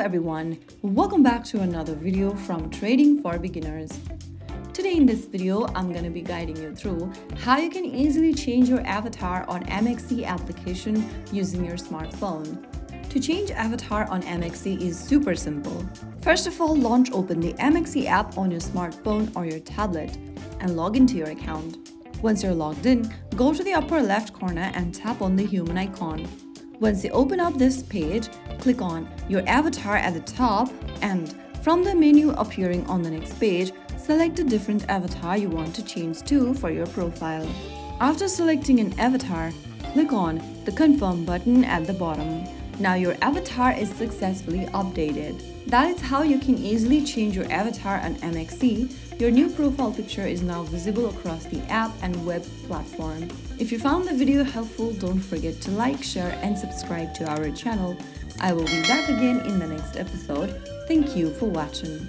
everyone, welcome back to another video from Trading for Beginners. Today in this video, I'm going to be guiding you through how you can easily change your avatar on MEXC application using your smartphone. To change avatar on MEXC is super simple. First of all, open the MEXC app on your smartphone or your tablet and log into your account. Once you're logged in, go to the upper left corner and tap on the human icon. Once you open up this page, click on your avatar at the top and from the menu appearing on the next page, select a different avatar you want to change to for your profile. After selecting an avatar, click on the confirm button at the bottom. Now your avatar is successfully updated. That is how you can easily change your avatar on MEXC. Your new profile picture is now visible across the app and web platform. If you found the video helpful, don't forget to like, share, and subscribe to our channel. I will be back again in the next episode. Thank you for watching.